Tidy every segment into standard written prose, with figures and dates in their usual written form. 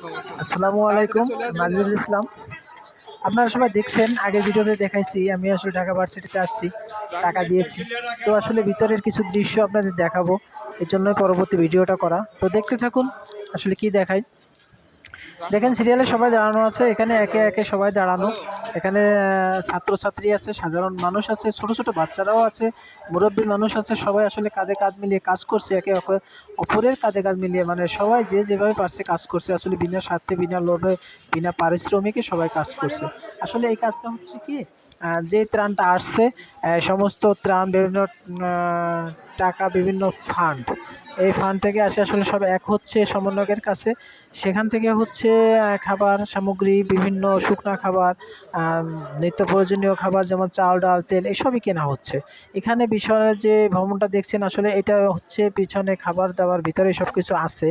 আসসালামু আলাইকুম, নাজিরুল ইসলাম। আপনারা সবাই দেখছেন, আগের ভিডিওতে দেখাইছি আমি আসলে ঢাকা ভার্সিটিতে আসছি, টাকা দিয়েছি। তো আসলে ভিতরের কিছু দৃশ্য আপনাদের দেখাবো, এর জন্যই পরবর্তী ভিডিওটা করা। তো দেখতে থাকুন আসলে কি দেখাই। দেখেন, সিরিয়ালে সবাই দাঁড়ানো আছে, এখানে একে একে সবাই দাঁড়ানো। এখানে ছাত্রছাত্রী আছে, সাধারণ মানুষ আছে, ছোট ছোট বাচ্চারাও আছে, মুরব্বী মানুষ আছে। সবাই আসলে কাঁধে কাঁধ মিলিয়ে কাজ করছে, একে অপরের কাঁধে কাঁধ মিলিয়ে, মানে সবাই যে যেভাবে পারছে কাজ করছে। আসলে বিনা স্বার্থে, বিনা লোভে, বিনা পারিশ্রমিকে সবাই কাজ করছে। আসলে এই কাজটা হচ্ছে কি, যে ত্রাণটা আসছে, সমস্ত ত্রাণ, বিভিন্ন টাকা, বিভিন্ন ফান্ড, এই ফান্ড থেকে আসে, আসলে সব এক হচ্ছে সমন্বয়কের কাছে। সেখান থেকে হচ্ছে খাবার সামগ্রী, বিভিন্ন শুকনা খাবার, নিত্য প্রয়োজনীয় খাবার, যেমন চাল, ডাল, তেল, এসবই কেনা হচ্ছে। এখানে বিষয়ে যে ভ্রমণটা দেখছেন, আসলে এটা হচ্ছে পিছনে খাবার দাবার ভিতরে সব কিছু আছে।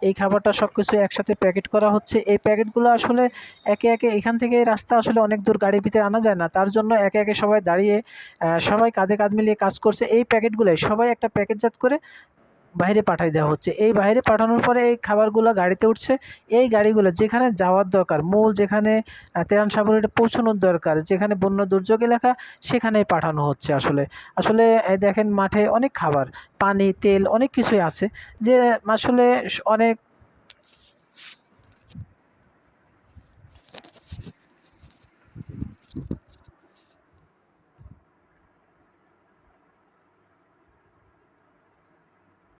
এই খাবারটা সব কিছু একসাথে প্যাকেট করা হচ্ছে। এই প্যাকেটগুলো আসলে একে একে, এখান থেকে রাস্তা আসলে অনেক দূর গাড়ির ভিতরে আনা যায় না, তার জন্য একে একে সবাই দাঁড়িয়ে, সবাই কাঁধে কাঁধ মিলিয়ে কাজ করছে। এই প্যাকেটগুলোই সবাই একটা প্যাকেটজাত করে বাইরে পাঠাই দেওয়া হচ্ছে। এই বাইরে পাঠানোর পরে এই খাবারগুলো গাড়িতে উঠছে। এই গাড়িগুলো যেখানে যাওয়ার দরকার, মূল যেখানে ত্রাণ সামগ্রীটা পৌঁছানোর দরকার, যেখানে বন্য দুর্যোগ এলাকা, সেখানেই পাঠানো হচ্ছে। আসলে আসলে দেখেন, মাঠে অনেক খাবার, পানি, তেল, অনেক কিছুই আছে, যে আসলে অনেক